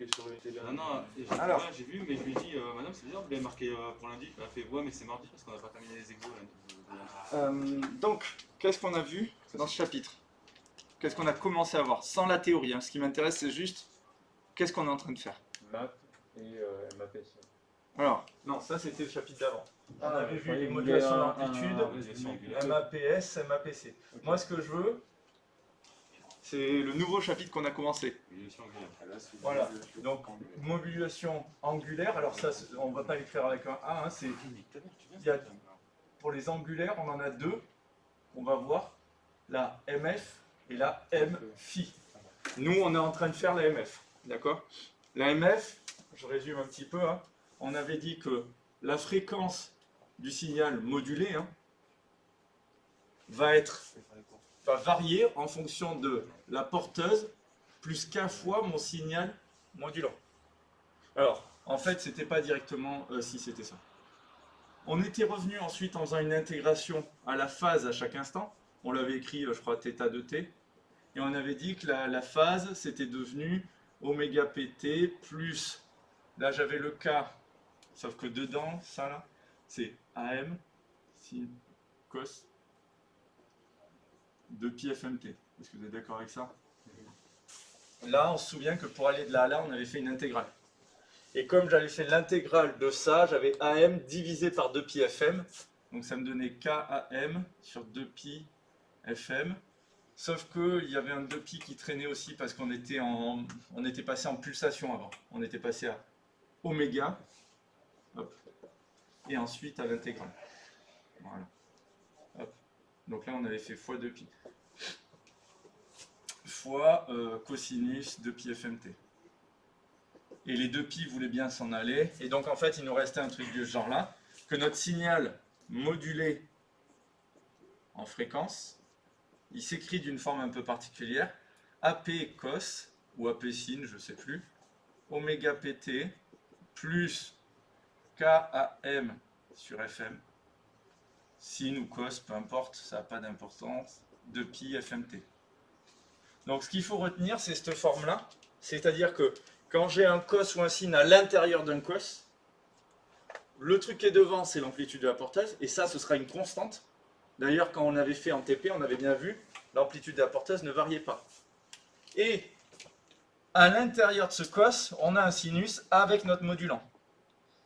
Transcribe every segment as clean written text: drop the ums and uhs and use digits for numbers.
sur l'unité de Non, non, Alors. j'ai vu, mais je lui ai dit, madame, c'est bizarre, vous l'avez marqué pour lundi. Elle a fait, ouais, mais c'est mardi parce qu'on n'a pas terminé les exos lundi. Donc, qu'est-ce qu'on a vu dans ce chapitre? Qu'est-ce qu'on a commencé à voir? Sans la théorie, hein. Ce qui m'intéresse, c'est juste qu'est-ce qu'on est en train de faire. MAP et MAPC. Alors, non, ça c'était le chapitre d'avant. On avait vu les il modulations voulait d'amplitude, Modulation angulaire. MAPS, MAPC. Ok. Moi, ce que je veux, c'est le nouveau chapitre qu'on a commencé. Modulation angulaire. Voilà. Donc, modulation angulaire. Alors ça, on ne va pas l'écrire avec un A. Hein, c'est il y a- pour les angulaires, on en a deux. On va voir la MF et la MFI. Nous, on est en train de faire la MF. D'accord? La MF, je résume un petit peu. Hein, on avait dit que la fréquence du signal modulé va varier en fonction de la porteuse plus K fois mon signal modulant. Alors, en fait, c'était pas directement si c'était ça. On était revenu ensuite en faisant une intégration à la phase à chaque instant. On l'avait écrit, je crois, θ de t. Et on avait dit que la phase, c'était devenu oméga pt plus, là j'avais le K, sauf que dedans, ça là, c'est AM, sin, cos, de pi fmt. Est-ce que vous êtes d'accord avec ça? Là, on se souvient que pour aller de là à là, on avait fait une intégrale. Et comme j'avais fait l'intégrale de ça, j'avais AM divisé par 2pi fm. Donc ça me donnait KAM sur 2pi fm. Sauf qu'il y avait un 2pi qui traînait aussi parce qu'on était, on était passé en pulsation avant. On était passé à oméga. Hop, et ensuite à l'intégrale. Voilà. Hop. Donc là, on avait fait fois 2pi. Fois cosinus 2pi fmt. Et les 2pi voulaient bien s'en aller. Et donc en fait, il nous restait un truc de ce genre-là, que notre signal modulé en fréquence, il s'écrit d'une forme un peu particulière, AP cos, ou AP sin, je ne sais plus, oméga pt, plus KAM sur FM, sin ou cos, peu importe, ça n'a pas d'importance, 2pi fmt. Donc ce qu'il faut retenir, c'est cette forme-là, c'est-à-dire que quand j'ai un cos ou un sin à l'intérieur d'un cos, le truc qui est devant, c'est l'amplitude de la porteuse, et ça, ce sera une constante. D'ailleurs, quand on avait fait en TP, on avait bien vu, l'amplitude de la porteuse ne variait pas. Et à l'intérieur de ce cos, on a un sinus avec notre modulant.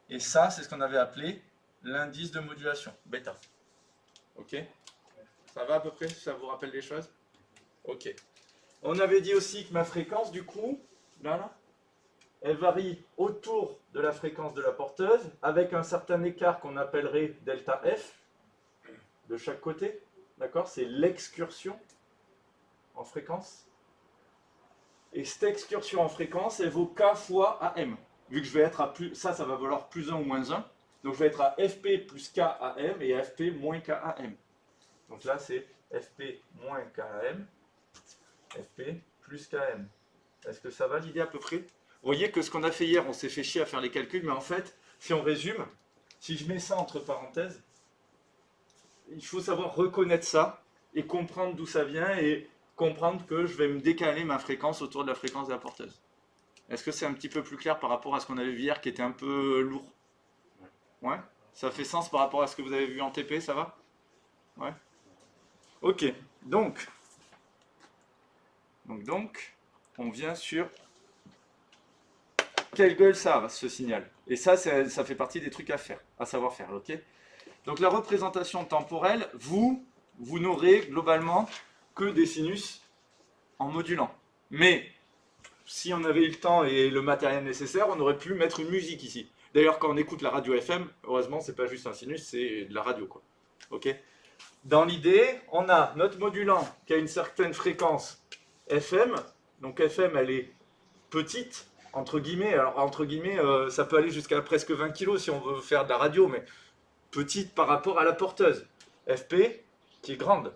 Et ça, c'est ce qu'on avait appelé l'indice de modulation, bêta. Ok? Ça va à peu près? Ça vous rappelle des choses? Ok. On avait dit aussi que ma fréquence, du coup, là, elle varie autour de la fréquence de la porteuse, avec un certain écart qu'on appellerait delta F, de chaque côté. D'accord? C'est l'excursion en fréquence. Et cette excursion en fréquence, elle vaut K fois AM. Vu que je vais être à plus, ça va valoir plus 1 ou moins 1. Donc je vais être à FP plus KAM et FP moins KAM. Donc là, c'est FP moins KAM, FP plus KM. Est-ce que ça va l'idée à peu près? Vous voyez que ce qu'on a fait hier, on s'est fait chier à faire les calculs, mais en fait, si on résume, si je mets ça entre parenthèses, il faut savoir reconnaître ça et comprendre d'où ça vient et comprendre que je vais me décaler ma fréquence autour de la fréquence de la porteuse. Est-ce que c'est un petit peu plus clair par rapport à ce qu'on avait vu hier qui était un peu lourd? Ouais? Ça fait sens par rapport à ce que vous avez vu en TP, ça va? Ouais? Ok, donc, on vient sur quelle gueule ça a, ce signal. Et ça fait partie des trucs à faire, à savoir faire, ok? Donc la représentation temporelle, vous n'aurez globalement que des sinus en modulant. Mais si on avait eu le temps et le matériel nécessaire, on aurait pu mettre une musique ici. D'ailleurs, quand on écoute la radio FM, heureusement, c'est pas juste un sinus, c'est de la radio, quoi. Ok? Dans l'idée, on a notre modulant qui a une certaine fréquence FM. Donc FM, elle est petite, entre guillemets. Alors, entre guillemets, ça peut aller jusqu'à presque 20 kg si on veut faire de la radio, mais petite par rapport à la porteuse. FP, qui est grande.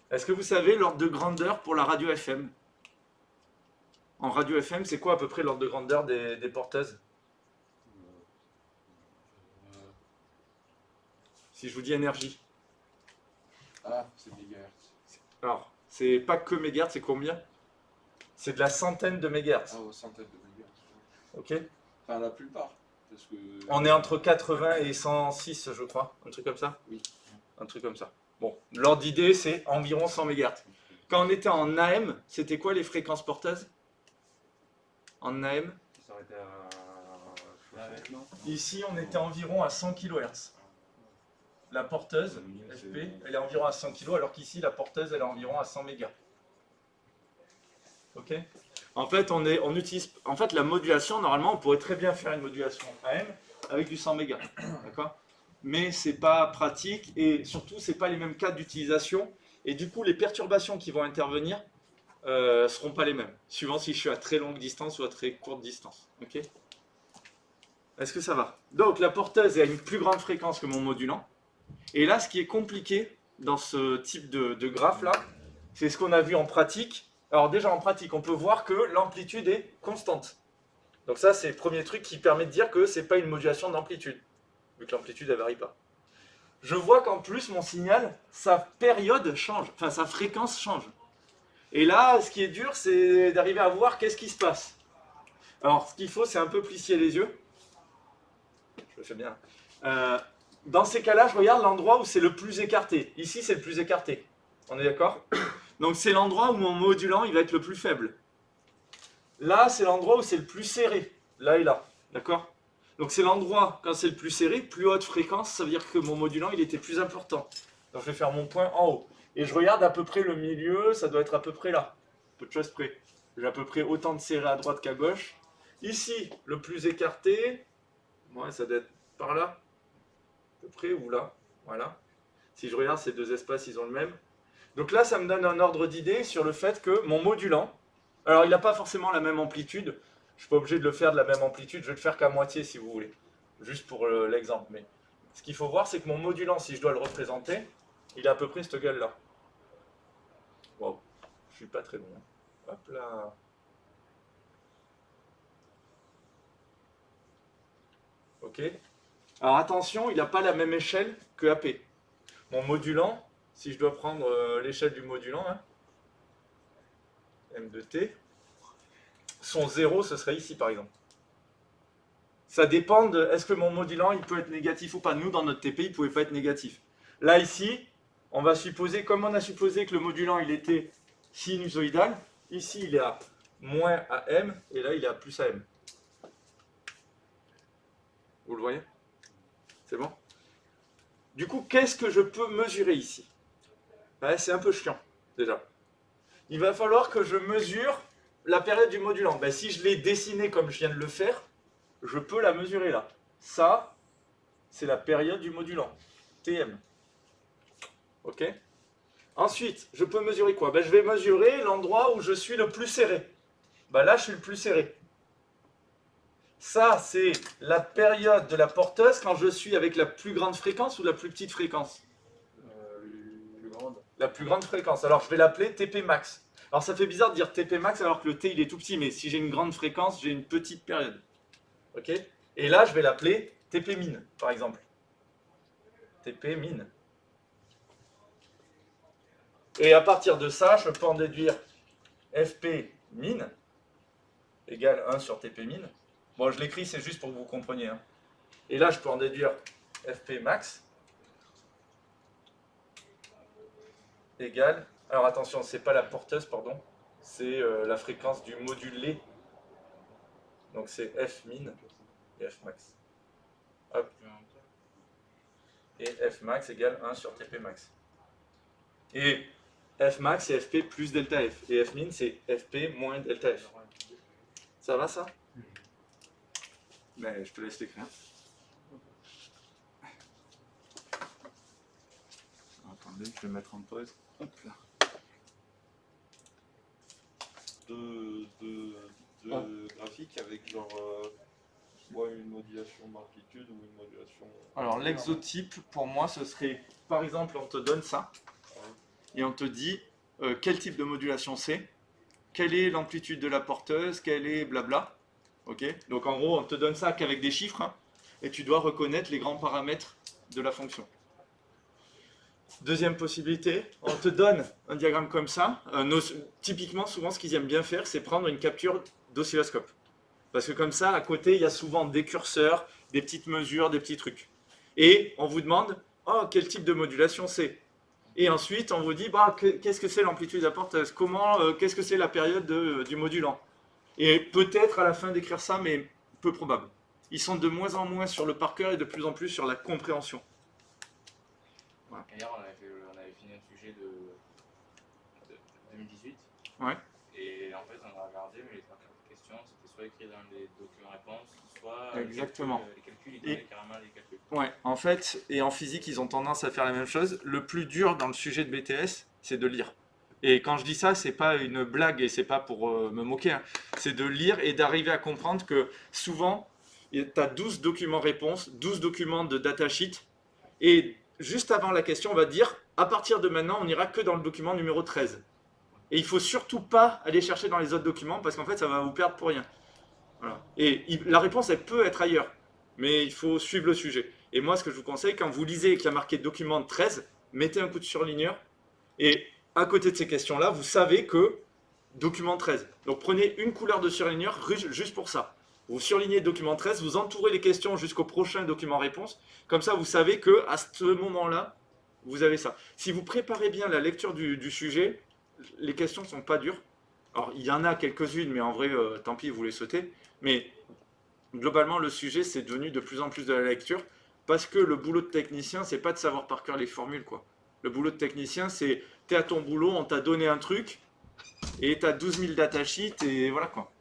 Est-ce que vous savez l'ordre de grandeur pour la radio FM? En radio FM, c'est quoi à peu près l'ordre de grandeur des porteuses? Si je vous dis énergie. Ah, c'est mégahertz. Alors, c'est pas que mégahertz, c'est combien? C'est de la centaine de mégahertz. Ah, aux centaines de mégahertz. Ok. Enfin, la plupart. Parce que... On est entre 80 et 106, je crois. Un truc comme ça. Oui. Un truc comme ça. Bon, l'ordre d'idée, c'est environ 100 MHz. Quand on était en AM, c'était quoi les fréquences porteuses? En AM, Ça aurait été à... non. ici, on était environ à 100 kHz. La porteuse, FP, elle est environ à 100 kg, alors qu'ici, la porteuse, elle est environ à 100 mégas. Ok. En fait, on utilise... En fait, la modulation, normalement, on pourrait très bien faire une modulation AM avec du 100 mégas. D'accord. Mais c'est pas pratique, et surtout, c'est pas les mêmes cas d'utilisation. Et du coup, les perturbations qui vont intervenir seront pas les mêmes, suivant si je suis à très longue distance ou à très courte distance. Ok. Est-ce que ça va? Donc, la porteuse a une plus grande fréquence que mon modulant. Et là, ce qui est compliqué dans ce type de graphe-là, c'est ce qu'on a vu en pratique. Alors déjà, en pratique, on peut voir que l'amplitude est constante. Donc ça, c'est le premier truc qui permet de dire que ce n'est pas une modulation d'amplitude, vu que l'amplitude, elle ne varie pas. Je vois qu'en plus, mon signal, sa période change, enfin sa fréquence change. Et là, ce qui est dur, c'est d'arriver à voir qu'est-ce qui se passe. Alors, ce qu'il faut, c'est un peu plisser les yeux. Je le fais bien. Dans ces cas-là, je regarde l'endroit où c'est le plus écarté. Ici, c'est le plus écarté. On est d'accord? Donc, c'est l'endroit où mon modulant il va être le plus faible. Là, c'est l'endroit où c'est le plus serré. Là et là. D'accord? Donc, c'est l'endroit, quand c'est le plus serré, plus haute fréquence, ça veut dire que mon modulant il était plus important. Donc, je vais faire mon point en haut. Et je regarde à peu près le milieu, ça doit être à peu près là. Peu de choses près. J'ai à peu près autant de serré à droite qu'à gauche. Ici, le plus écarté, ouais, ça doit être par là. À peu près, ou là, voilà. Si je regarde, ces deux espaces, ils ont le même. Donc là, ça me donne un ordre d'idée sur le fait que mon modulant, alors il n'a pas forcément la même amplitude, je ne suis pas obligé de le faire de la même amplitude, je vais le faire qu'à moitié si vous voulez, juste pour l'exemple. Mais ce qu'il faut voir, c'est que mon modulant, si je dois le représenter, il est à peu près cette gueule-là. Wow, je suis pas très bon. Hop là. Ok. Alors attention, il n'a pas la même échelle que AP. Mon modulant, si je dois prendre l'échelle du modulant, hein, M de T, son 0, ce serait ici par exemple. Ça dépend de, est-ce que mon modulant, il peut être négatif ou pas. Nous, dans notre TP, il ne pouvait pas être négatif. Là, ici, on va supposer, comme on a supposé que le modulant, il était sinusoïdal, ici, il est à moins AM, et là, il est à plus AM. Vous le voyez? C'est bon? Du coup, qu'est-ce que je peux mesurer ici? Ben, c'est un peu chiant, déjà. Il va falloir que je mesure la période du modulant. Ben, si je l'ai dessiné comme je viens de le faire, je peux la mesurer là. Ça, c'est la période du modulant, TM. Ok? Ensuite, je peux mesurer quoi? Ben, je vais mesurer l'endroit où je suis le plus serré. Ben, là, je suis le plus serré. Ça, c'est la période de la porteuse quand je suis avec la plus grande fréquence ou la plus petite fréquence? Plus grande. La plus grande fréquence. Alors, je vais l'appeler TP max. Alors, ça fait bizarre de dire TP max alors que le T, il est tout petit, mais si j'ai une grande fréquence, j'ai une petite période. Ok? Et là, je vais l'appeler TP min, par exemple. TP min. Et à partir de ça, je peux en déduire FP min égale 1 sur TP min. Bon, je l'écris, c'est juste pour que vous compreniez. Hein. Et là, je peux en déduire FP max égale... Alors attention, c'est pas la porteuse, pardon. C'est la fréquence du modulé. Donc c'est F min et F max. Hop. Et F max égale 1 sur TP max. Et F max, c'est FP plus delta F. Et F min, c'est FP moins delta F. Ça va, ça? Mais je te laisse l'écrire. Attendez, je vais mettre en pause. Hop là. Graphique avec genre soit une modulation d'amplitude ou une modulation... Alors l'exotype, pour moi, ce serait, par exemple, on te donne ça, et on te dit quel type de modulation c'est, quelle est l'amplitude de la porteuse, quelle est blabla. Ok. Donc en gros, on te donne ça qu'avec des chiffres, hein, et tu dois reconnaître les grands paramètres de la fonction. Deuxième possibilité, on te donne un diagramme comme ça. Typiquement, souvent, ce qu'ils aiment bien faire, c'est prendre une capture d'oscilloscope. Parce que comme ça, à côté, il y a souvent des curseurs, des petites mesures, des petits trucs. Et on vous demande, oh, quel type de modulation c'est? Et ensuite, on vous dit, bah, qu'est-ce que c'est l'amplitude apporte? Qu'est-ce que c'est la période du modulant? Et peut-être à la fin d'écrire ça, mais peu probable. Ils sont de moins en moins sur le par cœur et de plus en plus sur la compréhension. Voilà. Hier, on avait fini un sujet de 2018. Ouais. Et en fait, on a regardé, mais les trois questions, c'était soit écrit dans les documents réponses, soit exactement. Les calculs, ils donnaient carrément les calculs. Ouais, en fait, et en physique, ils ont tendance à faire la même chose. Le plus dur dans le sujet de BTS, c'est de lire. Et quand je dis ça, c'est pas une blague et c'est pas pour me moquer. Hein. C'est de lire et d'arriver à comprendre que souvent, tu as 12 documents réponses, 12 documents de datasheet. Et juste avant la question, on va dire, à partir de maintenant, on n'ira que dans le document numéro 13. Et il ne faut surtout pas aller chercher dans les autres documents parce qu'en fait, ça va vous perdre pour rien. Voilà. Et la réponse, elle peut être ailleurs. Mais il faut suivre le sujet. Et moi, ce que je vous conseille, quand vous lisez et qu'il y a marqué document 13, mettez un coup de surligneur. Et à côté de ces questions-là, vous savez que document 13. Donc prenez une couleur de surligneur juste pour ça. Vous surlignez document 13, vous entourez les questions jusqu'au prochain document réponse. Comme ça, vous savez qu'à ce moment-là, vous avez ça. Si vous préparez bien la lecture du sujet, les questions ne sont pas dures. Alors, il y en a quelques-unes, mais en vrai, tant pis, vous les sautez. Mais globalement, le sujet, c'est devenu de plus en plus de la lecture. Parce que le boulot de technicien, c'est pas de savoir par cœur les formules, quoi. Le boulot de technicien, c'est t'es à ton boulot, on t'a donné un truc, et t'as 12 000 datasheets, et voilà quoi.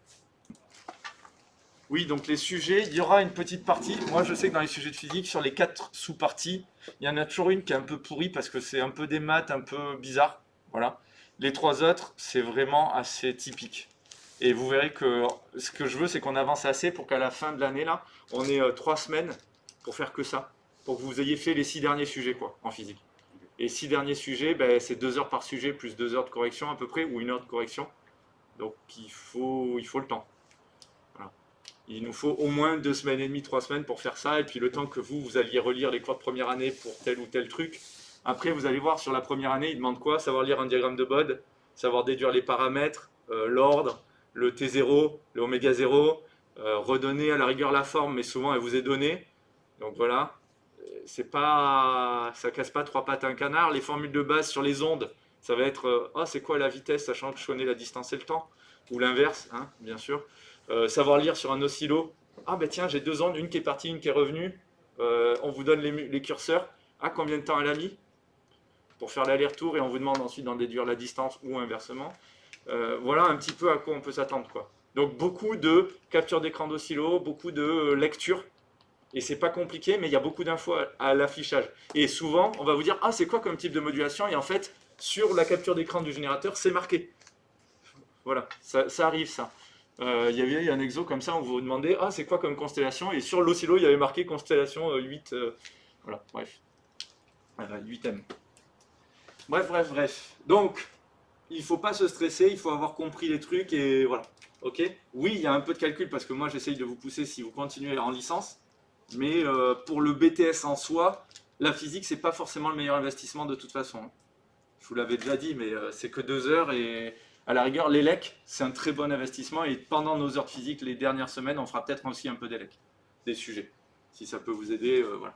Oui, donc les sujets, il y aura une petite partie. Moi, je sais que dans les sujets de physique, sur les 4 sous-parties, il y en a toujours une qui est un peu pourrie parce que c'est un peu des maths, un peu bizarre. Voilà. Les 3 autres, c'est vraiment assez typique. Et vous verrez que ce que je veux, c'est qu'on avance assez pour qu'à la fin de l'année, là, on ait 3 semaines pour faire que ça. Pour que vous ayez fait les 6 derniers sujets, quoi, en physique. Et 6 derniers sujets, ben, c'est 2 heures par sujet, plus 2 heures de correction à peu près, ou 1 heure de correction. Donc il faut le temps. Voilà. Il nous faut au moins 2 semaines et demie, 3 semaines pour faire ça, et puis le temps que vous alliez relire les cours de première année pour tel ou tel truc. Après, vous allez voir, sur la première année, il demande quoi? Savoir lire un diagramme de Bode, savoir déduire les paramètres, l'ordre, le T0, le oméga 0, redonner à la rigueur la forme, mais souvent elle vous est donnée. Donc voilà, c'est pas, ça casse pas 3 pattes à un canard. Les formules de base sur les ondes, ça va être c'est quoi la vitesse, sachant que je connais la distance et le temps, ou l'inverse, hein, bien sûr. Savoir lire sur un oscillo, ah ben tiens, j'ai 2 ondes, une qui est partie, une qui est revenue. On vous donne les curseurs. Ah, combien de temps elle a mis pour faire l'aller-retour, et on vous demande ensuite d'en déduire la distance ou inversement. Voilà un petit peu à quoi on peut s'attendre, quoi. Donc beaucoup de capture d'écran d'oscillo, beaucoup de lecture. Et c'est pas compliqué, mais il y a beaucoup d'infos à l'affichage. Et souvent, on va vous dire, ah, c'est quoi comme type de modulation? Et en fait, sur la capture d'écran du générateur, c'est marqué. Voilà, ça arrive, ça. Il y avait un exo comme ça, on vous demandait, ah, c'est quoi comme constellation? Et sur l'oscillo, il y avait marqué constellation 8. Voilà, bref. 8M. Bref. Donc, il ne faut pas se stresser, il faut avoir compris les trucs, et voilà. Ok? Oui, il y a un peu de calcul, parce que moi, j'essaye de vous pousser si vous continuez en licence. Mais pour le BTS en soi, la physique, c'est pas forcément le meilleur investissement de toute façon. Je vous l'avais déjà dit, mais c'est que 2 heures, et à la rigueur, l'ELEC, c'est un très bon investissement, et pendant nos heures de physique, les dernières semaines, on fera peut-être aussi un peu d'ELEC, des sujets. Si ça peut vous aider, voilà.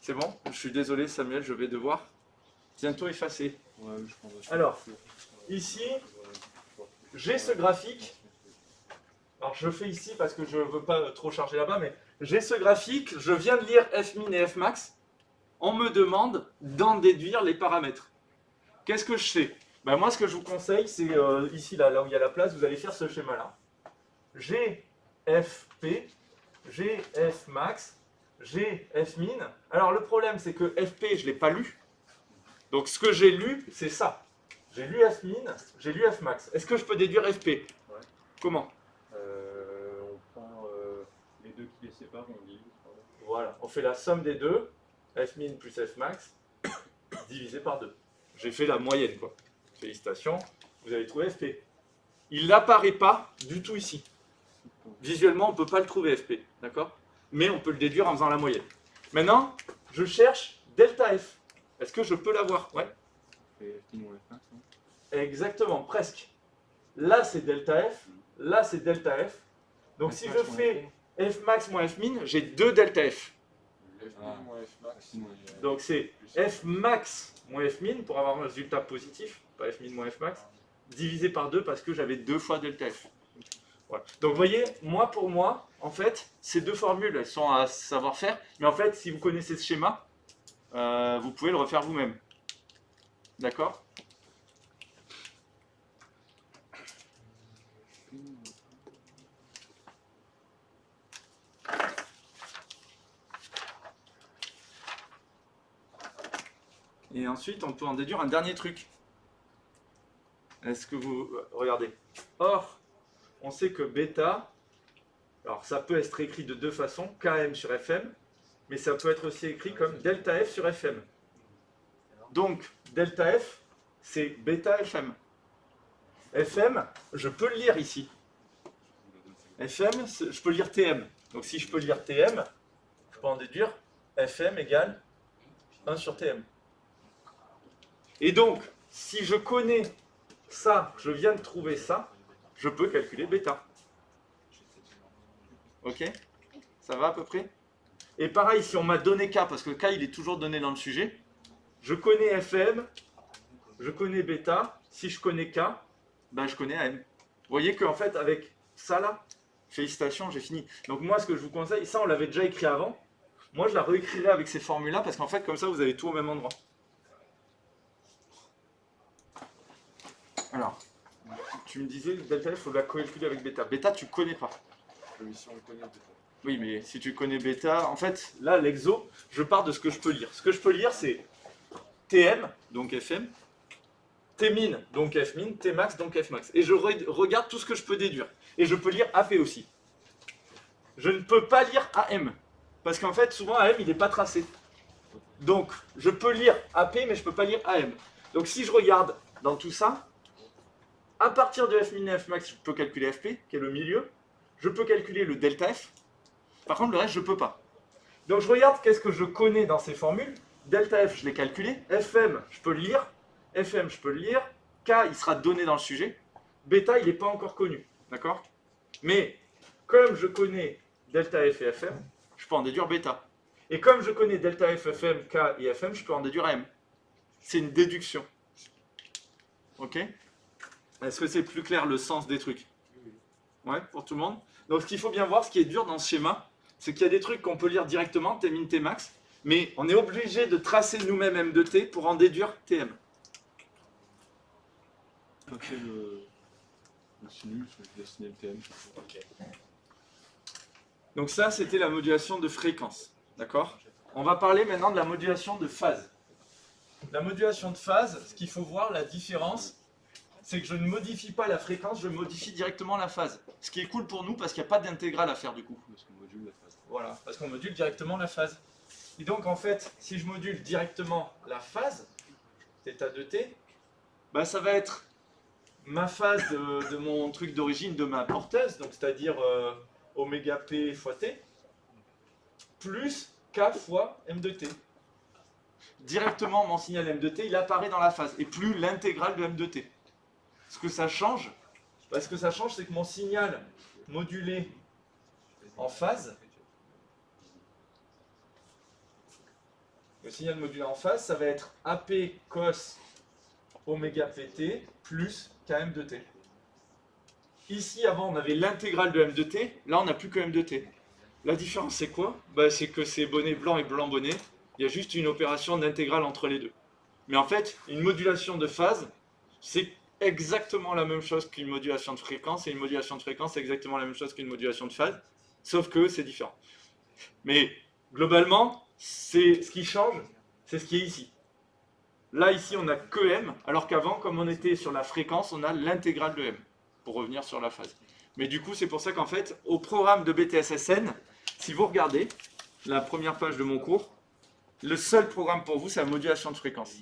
C'est bon? Je suis désolé, Samuel, je vais devoir bientôt effacer. Ouais, je pense. Alors, ici, j'ai ce graphique. Alors, je le fais ici parce que je ne veux pas trop charger là-bas, mais j'ai ce graphique, je viens de lire Fmin et Fmax. On me demande d'en déduire les paramètres. Qu'est-ce que je fais? Ben, moi, ce que je vous conseille, c'est ici, là où il y a la place, vous allez faire ce schéma-là. GFP, GFmax, GFmin. Alors, le problème, c'est que FP, je ne l'ai pas lu. Donc, ce que j'ai lu, c'est ça. J'ai lu Fmin, j'ai lu Fmax. Est-ce que je peux déduire FP? Ouais. Comment? On prend les deux qui les séparent, on divise. Voilà, on fait la somme des deux, Fmin plus Fmax, divisé par 2. J'ai fait la moyenne, quoi. Félicitations, vous avez trouvé FP. Il n'apparaît pas du tout ici. Visuellement, on ne peut pas le trouver FP, d'accord? Mais on peut le déduire en faisant la moyenne. Maintenant, je cherche delta F. Est-ce que je peux l'avoir? Ouais. Exactement, presque. Là, c'est delta F. Là, c'est delta F. Donc si je fais Fmax moins Fmin, j'ai 2 delta F. Fmin moins Fmax. Donc c'est Fmax moins Fmin pour avoir un résultat positif, pas Fmin moins Fmax, divisé par 2 parce que j'avais 2 fois delta F. Voilà. Donc vous voyez, moi pour moi, en fait, ces deux formules, elles sont à savoir faire, mais en fait, si vous connaissez ce schéma, vous pouvez le refaire vous-même. D'accord ? Et ensuite, on peut en déduire un dernier truc. Est-ce que vous... Regardez. Or, on sait que bêta, alors ça peut être écrit de deux façons, Km sur Fm, mais ça peut être aussi écrit comme delta F sur Fm. Donc, delta F, c'est bêta Fm. Fm, je peux le lire ici. Fm, je peux lire Tm. Donc si je peux lire Tm, je peux en déduire Fm égale 1 sur Tm. Et donc, si je connais ça, je viens de trouver ça, je peux calculer bêta. Ok? Ça va à peu près? Et pareil, si on m'a donné K, parce que K il est toujours donné dans le sujet, je connais Fm, je connais bêta, si je connais K, ben je connais AM. Vous voyez qu'en fait, avec ça là, félicitations, j'ai fini. Donc moi, ce que je vous conseille, ça on l'avait déjà écrit avant, moi je la réécrirai avec ces formules-là, parce qu'en fait, comme ça, vous avez tout au même endroit. Alors, tu me disais, delta F, il faut la calculer avec bêta. Bêta, tu connais pas. Oui, si on connaît bêta. Oui, mais si tu connais bêta, en fait, là, l'exo, je pars de ce que je peux lire. Ce que je peux lire, c'est Tm, donc Fm, Tmin, donc Fmin, Tmax, donc Fmax. Et je regarde tout ce que je peux déduire. Et je peux lire AP aussi. Je ne peux pas lire AM. Parce qu'en fait, souvent, AM, il n'est pas tracé. Donc, je peux lire AP, mais je ne peux pas lire AM. Donc, si je regarde dans tout ça, à partir de Fmin et Fmax, je peux calculer Fp, qui est le milieu. Je peux calculer le delta F. Par contre, le reste, je ne peux pas. Donc, je regarde qu'est-ce que je connais dans ces formules. Delta F, je l'ai calculé. Fm, je peux le lire. Fm, je peux le lire. K, il sera donné dans le sujet. Bêta, il n'est pas encore connu. D'accord? Mais, comme je connais delta F et Fm, je peux en déduire bêta. Et comme je connais delta F, Fm, K et Fm, je peux en déduire M. C'est une déduction. Ok? Est-ce que c'est plus clair le sens des trucs? Ouais, pour tout le monde. Donc, ce qu'il faut bien voir, ce qui est dur dans ce schéma, c'est qu'il y a des trucs qu'on peut lire directement, Tmin, Tmax, mais on est obligé de tracer nous-mêmes M de T pour en déduire Tm. Ok, le sinus, je dessiner le TM. Ok. Donc ça, c'était la modulation de fréquence. D'accord? On va parler maintenant de la modulation de phase. La modulation de phase, ce qu'il faut voir, la différence, c'est que je ne modifie pas la fréquence, je modifie directement la phase. Ce qui est cool pour nous parce qu'il n'y a pas d'intégrale à faire du coup. Parce qu'on module la phase. Voilà, parce qu'on module directement la phase. Et donc en fait, si je module directement la phase, θ de t, bah, ça va être ma phase de mon truc d'origine de ma porteuse, donc c'est-à-dire oméga p fois t, plus k fois m de t. Directement, mon signal m de t, il apparaît dans la phase, et plus l'intégrale de m de t. Ce que ça change, c'est que mon signal modulé en phase, le signal modulé en phase, ça va être AP cos oméga pt plus km de t. Ici, avant, on avait l'intégrale de m de t, là, on n'a plus que m de t. La différence, c'est quoi? Bah, c'est que c'est bonnet blanc et blanc bonnet. Il y a juste une opération d'intégrale entre les deux. Mais en fait, une modulation de phase, c'est exactement la même chose qu'une modulation de fréquence, et une modulation de fréquence, c'est exactement la même chose qu'une modulation de phase, sauf que c'est différent. Mais globalement, c'est ce qui change, c'est ce qui est ici. Là, ici, on n'a que m, alors qu'avant, comme on était sur la fréquence, on a l'intégrale de m, pour revenir sur la phase. Mais du coup, c'est pour ça qu'en fait, au programme de BTSSN, si vous regardez la première page de mon cours, le seul programme pour vous, c'est la modulation de fréquence.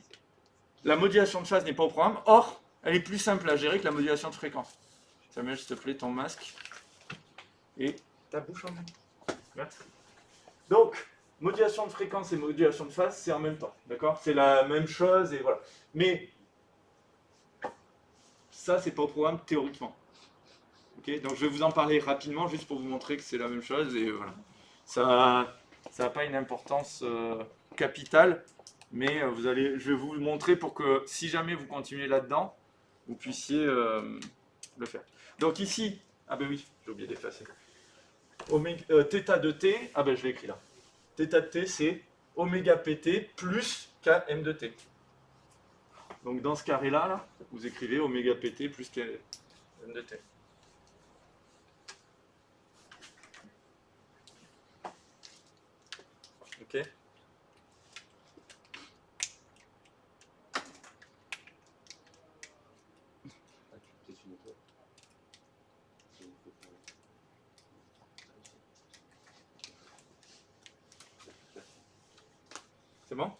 La modulation de phase n'est pas au programme, or, elle est plus simple à gérer que la modulation de fréquence. Samuel, s'il te plaît, ton masque. Et ta bouche en même. Merci. Donc, modulation de fréquence et modulation de phase, c'est en même temps. D'accord? C'est la même chose et voilà. Mais, ça, c'est pas au programme théoriquement. Le Ok, donc je vais vous en parler rapidement juste pour vous montrer que c'est la même chose et voilà. Ça n'a pas une importance capitale, mais je vais vous le montrer pour que si jamais vous continuez là-dedans, vous puissiez le faire. Donc ici, ah ben oui, j'ai oublié d'effacer. Θ de t, ah ben je l'ai écrit là. Θ de t c'est oméga pt plus km de t. Donc dans ce carré-là, là, vous écrivez oméga pt plus km de t. Ok. C'est bon?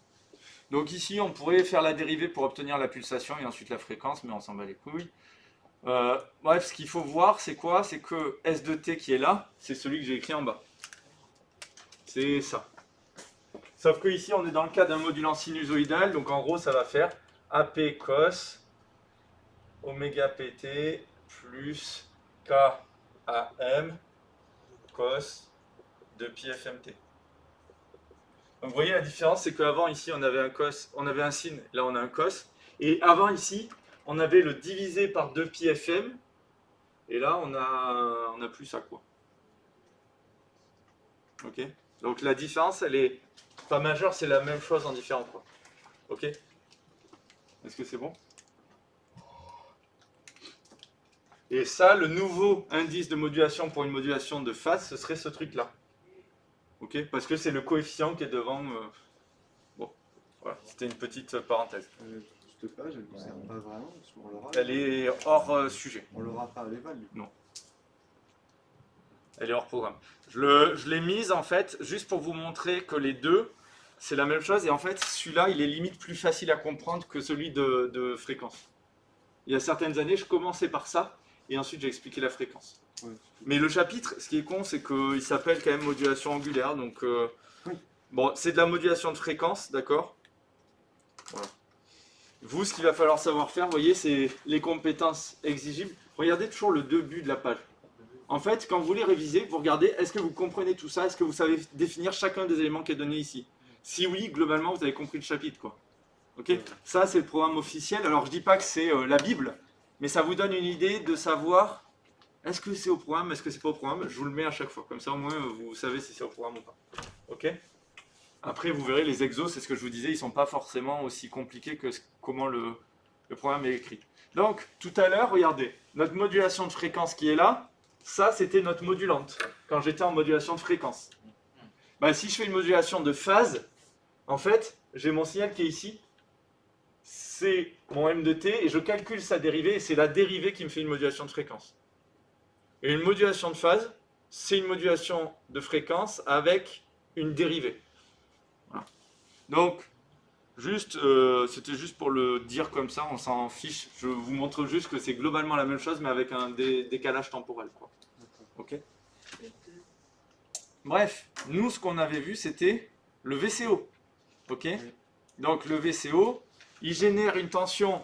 Donc ici, on pourrait faire la dérivée pour obtenir la pulsation et ensuite la fréquence, mais on s'en bat les couilles. Bref, ce qu'il faut voir, c'est quoi? C'est que S de t qui est là, c'est celui que j'ai écrit en bas. C'est ça. Sauf que ici, on est dans le cas d'un modulant sinusoïdal, donc en gros, ça va faire AP cos oméga pt plus KAM cos de pi FMT. Donc vous voyez la différence, c'est qu'avant ici on avait un cos, on avait un sin, là on a un cos, et avant ici on avait le divisé par 2 pi FM, et là on a plus ça quoi. Ok. Donc la différence elle est pas majeure, c'est la même chose en différent quoi. Ok. Est-ce que c'est bon? Et ça, le nouveau indice de modulation pour une modulation de phase, ce serait ce truc là. Ok, parce que c'est le coefficient qui est devant. Bon, voilà, c'était une petite parenthèse. Cette page, elle ne concerne pas vraiment, parce qu'on l'aura. Elle est hors sujet. On l'aura pas à l'éval. Non. Elle est hors programme. Je l'ai mise en fait juste pour vous montrer que les deux, c'est la même chose. Et en fait, celui-là, il est limite plus facile à comprendre que celui de fréquence. Il y a certaines années, je commençais par ça, et ensuite j'ai expliqué la fréquence. Ouais. Mais le chapitre, ce qui est con, c'est qu'il s'appelle quand même modulation angulaire. Donc, bon, c'est de la modulation de fréquence, d'accord? Voilà. Vous, ce qu'il va falloir savoir faire, vous voyez, c'est les compétences exigibles. Regardez toujours le début de la page. En fait, quand vous voulez réviser, vous regardez, est-ce que vous comprenez tout ça? Est-ce que vous savez définir chacun des éléments qui est donné ici? Si oui, globalement, vous avez compris le chapitre, quoi. Ok? Ça, c'est le programme officiel. Alors, je dis pas que c'est la Bible, mais ça vous donne une idée de savoir est-ce que c'est au programme, est-ce que c'est pas au programme. Je vous le mets à chaque fois. Comme ça, au moins, vous savez si c'est au programme ou pas. Ok? Après, vous verrez, les exos, c'est ce que je vous disais, ils sont pas forcément aussi compliqués que comment le programme est écrit. Donc, tout à l'heure, regardez, notre modulation de fréquence qui est là, ça, c'était notre modulante, quand j'étais en modulation de fréquence. Bah, si je fais une modulation de phase, en fait, j'ai mon signal qui est ici, c'est mon m de t, et je calcule sa dérivée, et c'est la dérivée qui me fait une modulation de fréquence. Et une modulation de phase, c'est une modulation de fréquence avec une dérivée. Voilà. Donc, c'était juste pour le dire comme ça, on s'en fiche. Je vous montre juste que c'est globalement la même chose, mais avec un décalage temporel, quoi. Ok. Bref, nous, ce qu'on avait vu, c'était le VCO. Ok. Donc, le VCO, il génère une tension.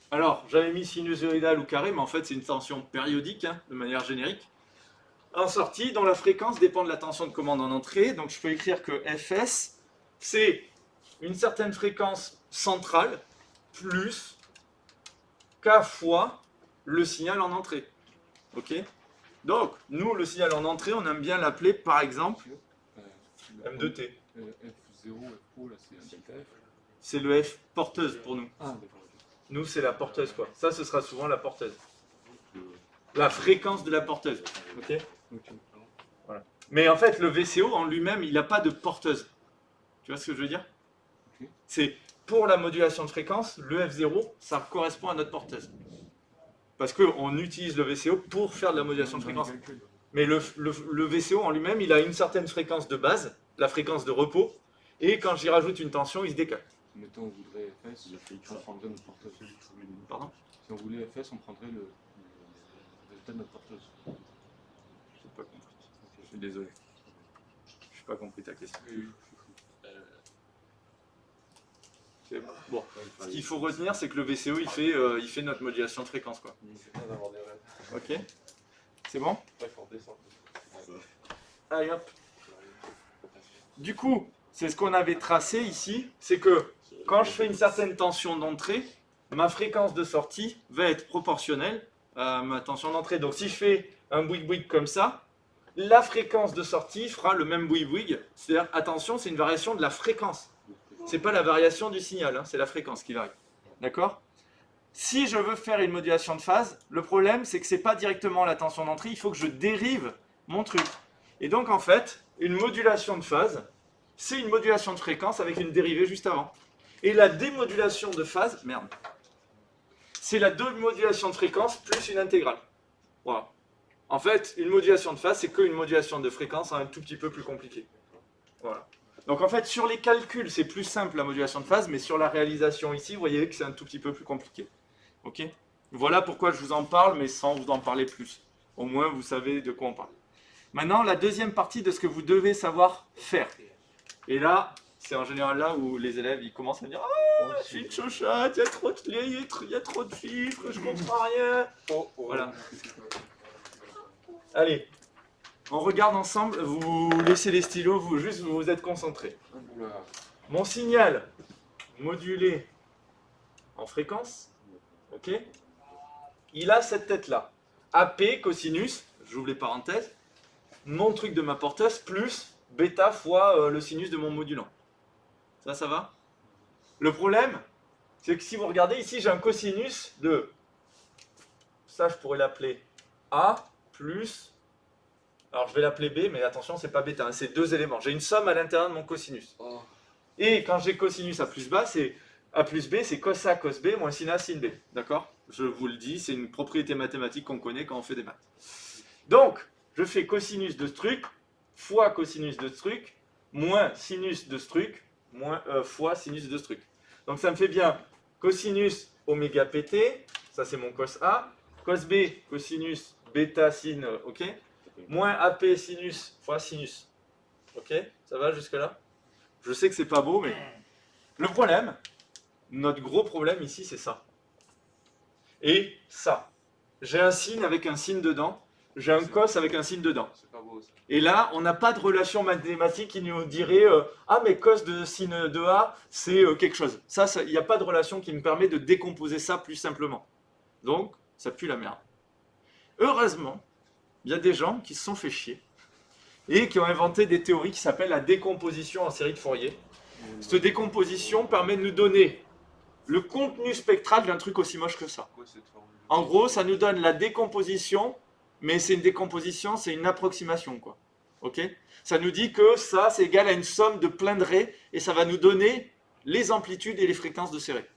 Alors, j'avais mis sinusoïdale ou carré, mais en fait, c'est une tension périodique, hein, de manière générique. En sortie, dont la fréquence dépend de la tension de commande en entrée. Donc, je peux écrire que Fs, c'est une certaine fréquence centrale plus K fois le signal en entrée. Ok? Donc, nous, le signal en entrée, on aime bien l'appeler, par exemple, M de T. F0, F0, là, c'est un delta F. C'est le F porteuse pour nous. Ah, d'accord. Nous, c'est la porteuse, quoi. Ça, ce sera souvent la porteuse. La fréquence de la porteuse. Ok? Voilà. Mais en fait, le VCO en lui-même, il n'a pas de porteuse. Tu vois ce que je veux dire? C'est pour la modulation de fréquence, le F0, ça correspond à notre porteuse. Parce qu'on utilise le VCO pour faire de la modulation de fréquence. Mais le VCO en lui-même, il a une certaine fréquence de base, la fréquence de repos, et quand j'y rajoute une tension, il se décale. Mettons, on voudrait FS, on prendrait notre porteuse. Pardon? Si on voulait FS, on prendrait le résultat de notre porteuse. Je n'ai pas compris. Je suis désolé. Je n'ai pas compris ta question. Bon, ce qu'il faut retenir, c'est que le VCO, il fait notre modulation de fréquence, quoi. Ok. C'est bon? Ouais, faut redescendre. Allez hop. Du coup, c'est ce qu'on avait tracé ici, c'est que quand je fais une certaine tension d'entrée, ma fréquence de sortie va être proportionnelle à ma tension d'entrée. Donc si je fais un bouygues-bouygues comme ça, la fréquence de sortie fera le même bouygues-bouygues. C'est-à-dire, attention, c'est une variation de la fréquence. C'est pas la variation du signal, hein, c'est la fréquence qui varie. D'accord? Si je veux faire une modulation de phase, le problème c'est que c'est pas directement la tension d'entrée, il faut que je dérive mon truc. Et donc en fait, une modulation de phase, c'est une modulation de fréquence avec une dérivée juste avant. Et la démodulation de phase, merde, c'est la démodulation de fréquence plus une intégrale. Voilà. En fait, une modulation de phase, c'est qu'une modulation de fréquence un tout petit peu plus compliquée. Voilà. Donc en fait, sur les calculs, c'est plus simple la modulation de phase, mais sur la réalisation ici, vous voyez que c'est un tout petit peu plus compliqué. Ok? Voilà pourquoi je vous en parle, mais sans vous en parler plus. Au moins, vous savez de quoi on parle. Maintenant, la deuxième partie de ce que vous devez savoir faire. Et là, c'est en général là où les élèves ils commencent à me dire « Ah, je suis une chochotte, il y a trop de chiffres, je comprends rien. » Voilà. Allez, on regarde ensemble, vous laissez les stylos, vous êtes concentrés. Mon signal modulé en fréquence, ok, il a cette tête-là. AP, cosinus, j'ouvre les parenthèses, mon truc de ma porteuse, plus bêta fois le sinus de mon modulant. Ça va? Le problème, c'est que si vous regardez ici, j'ai un cosinus de, ça je pourrais l'appeler A plus, alors je vais l'appeler B, mais attention, c'est pas bêta, hein, c'est deux éléments. J'ai une somme à l'intérieur de mon cosinus. Et quand j'ai cosinus A plus B, c'est cos A, cos B, moins sin A, sin B. D'accord? Je vous le dis, c'est une propriété mathématique qu'on connaît quand on fait des maths. Donc, je fais cosinus de ce truc, fois cosinus de ce truc, moins sinus de ce truc, fois sinus de ce truc. Donc ça me fait bien cosinus oméga pt, ça c'est mon cos A, cos B, cosinus bêta sin, ok, moins AP sinus fois sinus. Ok, ça va jusque là? Je sais que c'est pas beau, mais le problème, notre gros problème ici, c'est ça. Et ça. J'ai un sin avec un sin dedans, j'ai un cos avec un sin dedans. C'est pas beau ça. Et là, on n'a pas de relation mathématique qui nous dirait ah, mais cos de sin de A, c'est quelque chose. Ça, il n'y a pas de relation qui me permet de décomposer ça plus simplement. Donc, ça pue la merde. Heureusement, il y a des gens qui se sont fait chier et qui ont inventé des théories qui s'appellent la décomposition en série de Fourier. Cette décomposition permet de nous donner le contenu spectral d'un truc aussi moche que ça. Quoi cette formule? En gros, ça nous donne la décomposition, mais c'est une décomposition, c'est une approximation, quoi. Ok? Ça nous dit que ça, c'est égal à une somme de plein de raies, et ça va nous donner les amplitudes et les fréquences de ces raies.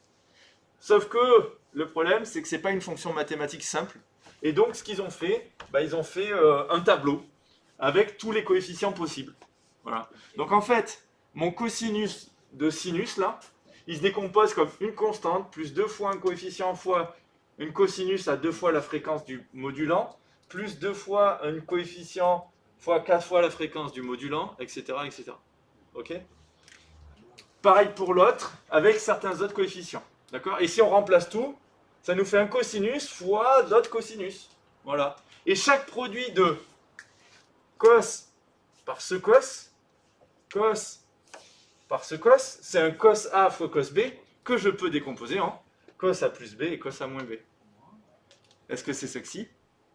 Sauf que le problème, c'est que c'est pas une fonction mathématique simple, et donc ce qu'ils ont fait, ils ont fait un tableau avec tous les coefficients possibles. Voilà. Donc en fait, mon cosinus de sinus, là, il se décompose comme une constante, plus 2 fois un coefficient fois une cosinus à 2 fois la fréquence du modulant, plus 2 fois un coefficient fois 4 fois la fréquence du modulant, etc. etc. Ok? Pareil pour l'autre, avec certains autres coefficients. D'accord? Et si on remplace tout, ça nous fait un cosinus fois d'autres cosinus. Voilà. Et chaque produit de cos par ce cos par ce cos, c'est un cos A fois cos B que je peux décomposer en cos A plus B et cos A moins B. Est-ce que c'est sexy?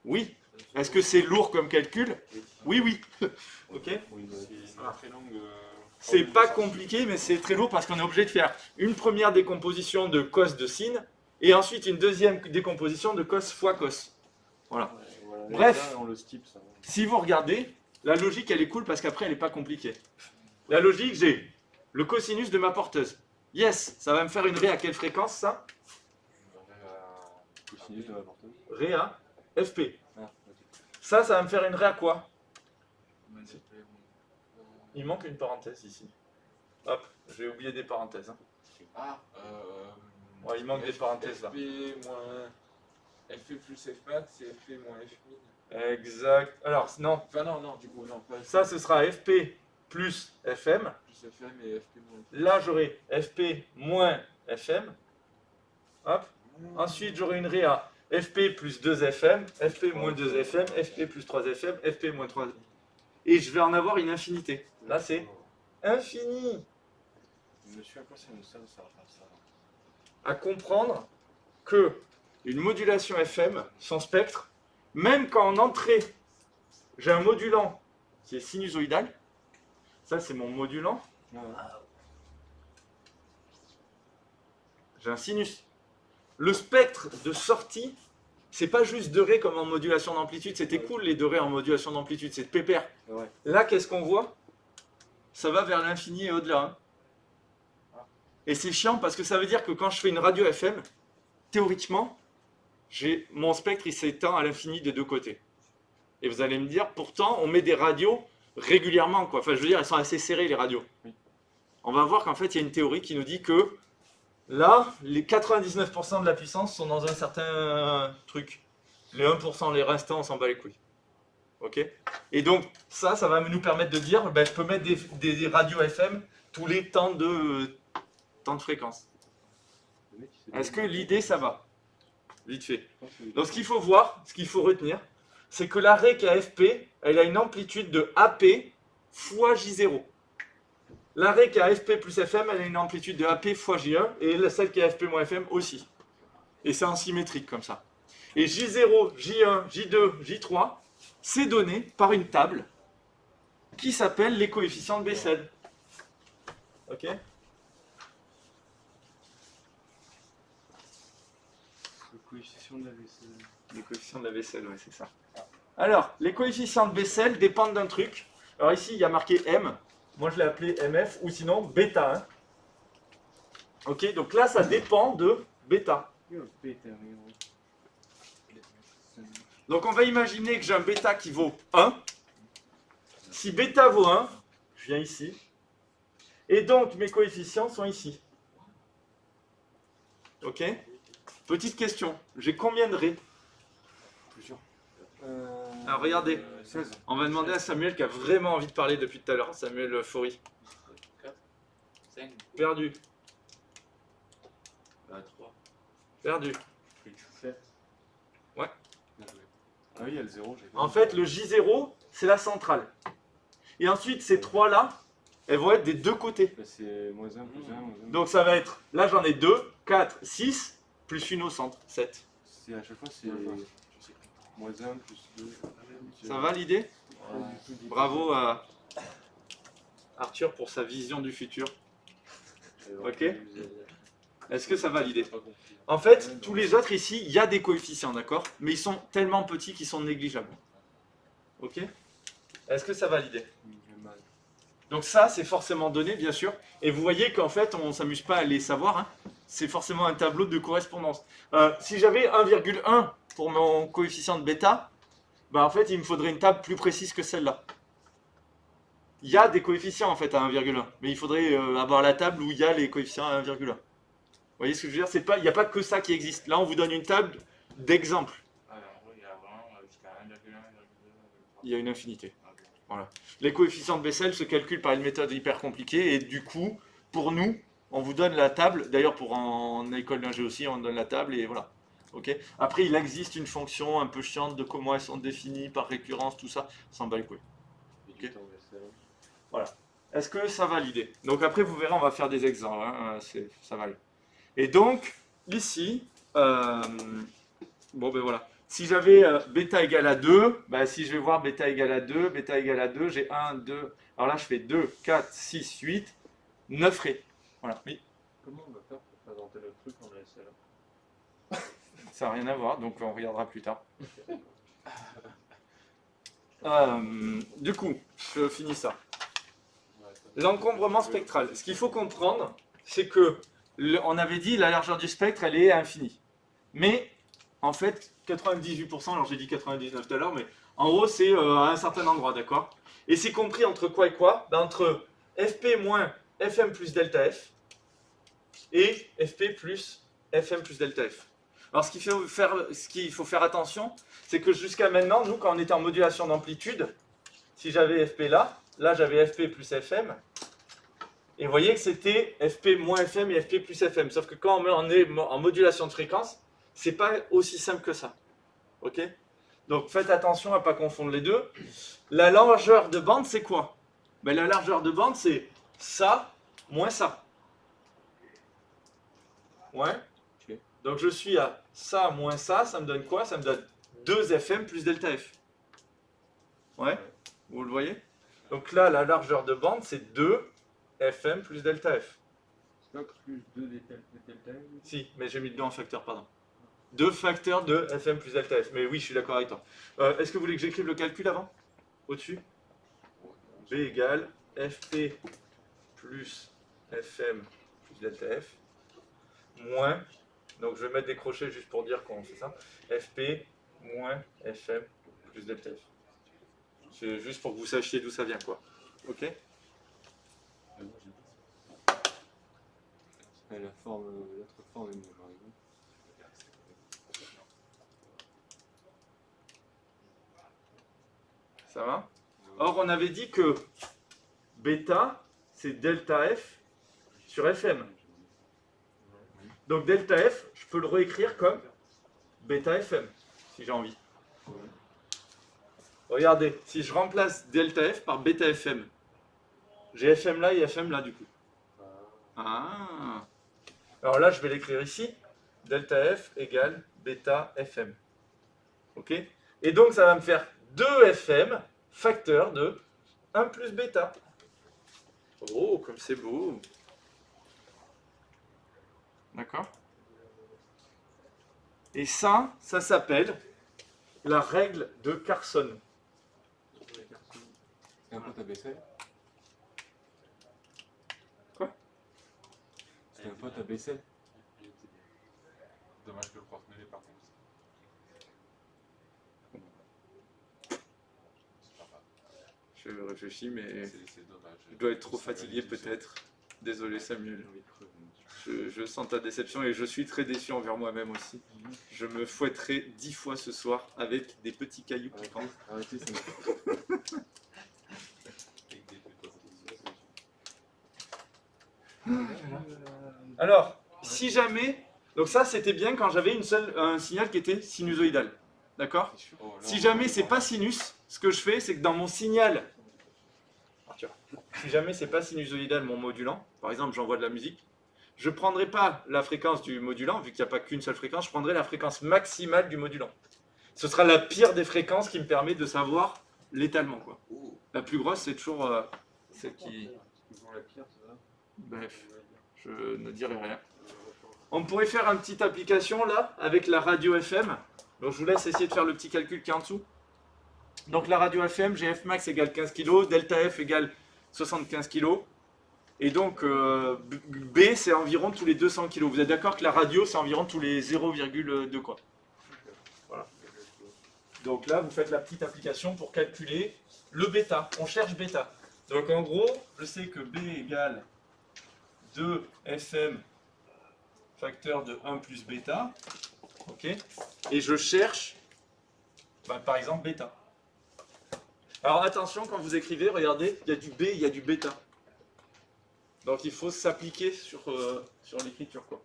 Oui. Est-ce que c'est lourd comme calcul? Oui, oui. Ok? C'est une très longue. C'est pas compliqué, mais c'est très lourd parce qu'on est obligé de faire une première décomposition de cos de sin et ensuite une deuxième décomposition de cos fois cos. Voilà. Bref, On le style, ça. si vous regardez, la logique elle est cool parce qu'après elle n'est pas compliquée. La logique, j'ai le cosinus de ma porteuse. Yes, ça va me faire une raie à quelle fréquence ça? Cosinus de la porteuse. Ré à FP. Ah, ok. Ça va me faire une raie à quoi? Il manque une parenthèse ici. Hop, j'ai oublié des parenthèses. Hein. Ah, Ouais, il manque des parenthèses là. FP moins FP plus Fmax, c'est FP moins Fmin. Exact. Alors, non, Enfin non, du coup, non, pas ça ce sera FP plus FM. plus FM et FP moins Là, j'aurai FP moins FM. Hop. Ensuite, j'aurai une raie à FP plus 2 FM, FP moins 2 FM, FP plus 3 FM, FP moins 3. Et je vais en avoir une infinité. Là, c'est infini. Monsieur, à quoi ça nous sert de savoir faire ça? À comprendre que une modulation FM, son spectre, même quand en entrée, j'ai un modulant qui est sinusoïdal, ça c'est mon modulant, j'ai un sinus. Le spectre de sortie, c'est pas juste de ré comme en modulation d'amplitude, c'était cool les de ré en modulation d'amplitude, c'est de pépère. Ouais. Là, qu'est-ce qu'on voit? Ça va vers l'infini et au-delà. Hein. Et c'est chiant parce que ça veut dire que quand je fais une radio FM, théoriquement, mon spectre il s'étend à l'infini des deux côtés. Et vous allez me dire, pourtant, on met des radios régulièrement, quoi. Enfin, je veux dire, elles sont assez serrées, les radios. Oui. On va voir qu'en fait, il y a une théorie qui nous dit que là, les 99% de la puissance sont dans un certain truc. Les 1%, les restants, on s'en bat les couilles. Ok? Et donc, ça va nous permettre de dire, ben, je peux mettre des radios FM tous les temps de fréquence. Est-ce que l'idée, ça va? Vite fait. Donc, ce qu'il faut voir, ce qu'il faut retenir, c'est que l'arrêt KFP, elle a une amplitude de AP fois J0. L'arrêt qui a FP plus FM, elle a une amplitude de AP fois J1, et celle qui a FP moins FM aussi. Et c'est en symétrique comme ça. Et J0, J1, J2, J3, c'est donné par une table qui s'appelle les coefficients de Bessel. Ok? Le coefficient de la vaisselle. Les coefficients de la Bessel, ouais, c'est ça. Alors, les coefficients de Bessel dépendent d'un truc. Alors ici, il y a marqué M. Moi, je l'ai appelé MF, ou sinon bêta. Hein. Ok, donc là, ça dépend de bêta. Donc, on va imaginer que j'ai un bêta qui vaut 1. Si bêta vaut 1, je viens ici. Et donc, mes coefficients sont ici. Ok? Petite question. J'ai combien de raies? Plusieurs. Alors, regardez. 16. On va demander à Samuel qui a vraiment envie de parler depuis tout à l'heure. Samuel Faury. 4, 5, Perdu. 3. Perdu. 7. Ouais. Ah oui, il y a le 0. En fait, le J0, c'est la centrale. Et ensuite, ces trois-là, elles vont être des deux côtés. Là, c'est moins 1, plus 1, moins 1. Donc, ça va être, là, j'en ai 2, 4, 6, plus une au centre, 7. C'est à chaque fois, c'est moins 1, plus 2. Ça va l'idée? Ouais. Bravo à Arthur pour sa vision du futur. Ok. Est-ce que ça va l'idée? En fait, tous les autres ici, il y a des coefficients, d'accord? Mais ils sont tellement petits qu'ils sont négligeables. Ok? Est-ce que ça va l'idée? Donc ça, c'est forcément donné, bien sûr. Et vous voyez qu'en fait, on ne s'amuse pas à les savoir. Hein. C'est forcément un tableau de correspondance. Si j'avais 1,1 pour mon coefficient de bêta, bah en fait, il me faudrait une table plus précise que celle-là. Il y a des coefficients en fait à 1,1, mais il faudrait avoir la table où il y a les coefficients à 1,1. Vous voyez ce que je veux dire? Il n'y a pas que ça qui existe. Là, on vous donne une table d'exemple. Alors, il y a vraiment jusqu'à 1,1, 1,2. Il y a une infinité. Voilà. Les coefficients de Bessel se calculent par une méthode hyper compliquée et du coup, pour nous, on vous donne la table. D'ailleurs, pour en école d'ingé aussi, on donne la table et voilà. Okay. Après, il existe une fonction un peu chiante de comment elles sont définies par récurrence, tout ça. S'en bat les couilles. Okay. Voilà. Est-ce que ça va l'idée? Donc après, vous verrez, on va faire des exemples. Hein. Ça va aller. Et donc, ici, bon ben voilà. Si j'avais bêta égale à 2, ben, si je vais voir bêta égale à 2, j'ai 1, 2. Alors là, je fais 2, 4, 6, 8, 9 raies. Voilà. Oui. Comment on va faire pour présenter le truc en ASL? Ça n'a rien à voir, donc on regardera plus tard. Du coup, je finis ça. L'encombrement spectral. Ce qu'il faut comprendre, c'est que on avait dit la largeur du spectre, elle est infinie. Mais en fait, 98%, alors j'ai dit 99 tout à l'heure, mais en gros, c'est à un certain endroit, d'accord? Et c'est compris entre quoi et quoi? Ben, entre Fp moins Fm plus delta F et Fp plus Fm plus delta F. Alors, ce qu'il faut faire attention, c'est que jusqu'à maintenant, nous, quand on était en modulation d'amplitude, si j'avais Fp là j'avais Fp plus Fm, et vous voyez que c'était Fp moins Fm et Fp plus Fm. Sauf que quand on est en modulation de fréquence, C'est pas aussi simple que ça. Ok? Donc faites attention à ne pas confondre les deux. La largeur de bande, c'est quoi? Ben, la largeur de bande, c'est ça moins ça. Ouais. Ok. Donc je suis à ça moins ça me donne quoi? Ça me donne 2fm plus delta f. Ouais. Vous le voyez? Donc là, la largeur de bande, c'est 2fm plus delta f. C'est pas plus 2 delta F. Si, mais j'ai mis le 2 en facteur, pardon. 2 facteurs de fm plus delta f. Mais oui, je suis d'accord avec toi. Est-ce que vous voulez que j'écrive le calcul avant? Au-dessus? B égale fp plus fm plus delta f moins, donc je vais mettre des crochets juste pour dire qu'on fait ça, fp moins fm plus delta f. C'est juste pour que vous sachiez d'où ça vient, quoi. Ok? La forme, l'autre forme est mieux, par exemple. Ça va? Or, on avait dit que bêta, c'est delta f sur fm. Donc delta f, je peux le réécrire comme bêta fm, si j'ai envie. Regardez, si je remplace delta f par bêta fm, j'ai fm là et fm là du coup. Ah. Alors là, je vais l'écrire ici. Delta f égale bêta fm. Ok? Et donc, ça va me faire 2fm facteur de 1 plus bêta. Oh, comme c'est beau. D'accord? Et ça s'appelle la règle de Carson. C'est un pote à Bessel. Quoi? C'est un pote à Bessel. Dommage que le prof ne l'ait pas compris. C'est pas grave. Je réfléchis, mais C'est dommage. je dois être trop fatigué peut-être. Désolé Samuel. Je sens ta déception et je suis très déçu envers moi-même aussi. Je me fouetterai 10 fois ce soir avec des petits cailloux piquants. Arrêtez, ça Alors, si jamais... Donc ça, c'était bien quand j'avais un signal qui était sinusoïdal. D'accord? Si jamais c'est pas sinus, ce que je fais, c'est que dans mon signal... Si jamais c'est pas sinusoïdal mon modulant, par exemple j'envoie de la musique, je ne prendrai pas la fréquence du modulant, vu qu'il n'y a pas qu'une seule fréquence, je prendrai la fréquence maximale du modulant. Ce sera la pire des fréquences qui me permet de savoir l'étalement, quoi. La plus grosse, c'est toujours celle qui... la pire, ça va. Bref, je ne dirai rien. On pourrait faire une petite application là, avec la radio FM. Donc je vous laisse essayer de faire le petit calcul qui est en dessous. Donc la radio FM, j'ai F max égale 15 kg, delta F égale 75 kg. Et donc B, c'est environ tous les 200 kg. Vous êtes d'accord que la radio, c'est environ tous les 0,2 quoi. Voilà. Donc là, vous faites la petite application pour calculer le bêta. On cherche bêta. Donc en gros, je sais que B égale 2 FM facteur de 1 plus bêta. Ok. Et je cherche, par exemple, bêta. Alors attention, quand vous écrivez, regardez, il y a du B, il y a du bêta. Donc il faut s'appliquer sur l'écriture, quoi.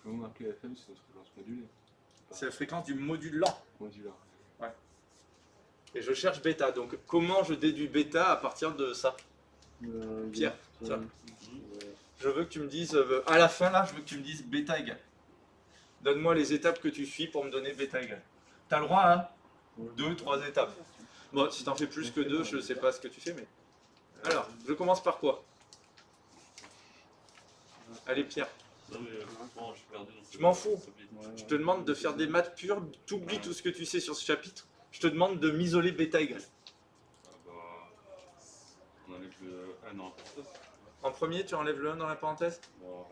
Comment marquer la FM, c'est notre fréquence modulée. C'est la fréquence du modulant. Modulaire. Et je cherche bêta. Donc comment je déduis bêta à partir de ça? Pierre, tiens. Je veux que tu me dises, à la fin là, je veux que tu me dises bêta égale. Donne-moi les étapes que tu suis pour me donner bêta égale. Tu as le droit à 2, 3 étapes. Bon, si tu en fais plus que 2, je ne sais pas ce que tu fais, mais... Alors, je commence par quoi? Allez Pierre. Je m'en fous. Je te demande de faire des maths pures, t'oublies tout ce que tu sais sur ce chapitre. Je te demande de m'isoler bêta égale. On enlève le 1 dans la parenthèse. En premier, tu enlèves le 1 dans la parenthèse? Bon,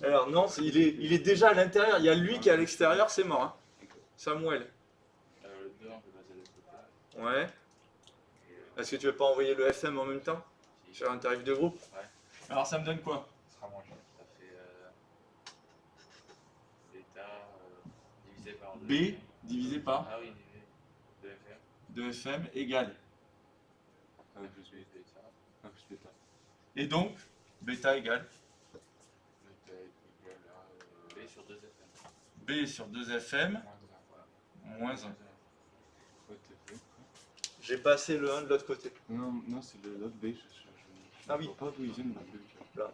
Alors non, il est déjà à l'intérieur. Il y a lui qui est à l'extérieur, c'est mort. Hein. Samuel. le 2, on peut passer de côté. Ouais. Est-ce que tu veux pas envoyer le FM en même temps? Faire un tarif de groupe? Ouais. Alors ça me donne quoi? Ça sera moins cher. Ça fait bêta divisé par 2. B divisé par Ah oui, 2 FM. 2FM égale. 1 plus bêta. 1 plus bêta. Et donc, bêta égale. sur 2 FM. B sur 2 FM, moins 1. J'ai passé le 1 de l'autre côté. Non, non, c'est l'autre B. Ah oui. Je vois pas d'où ils viennent dans le B. Là.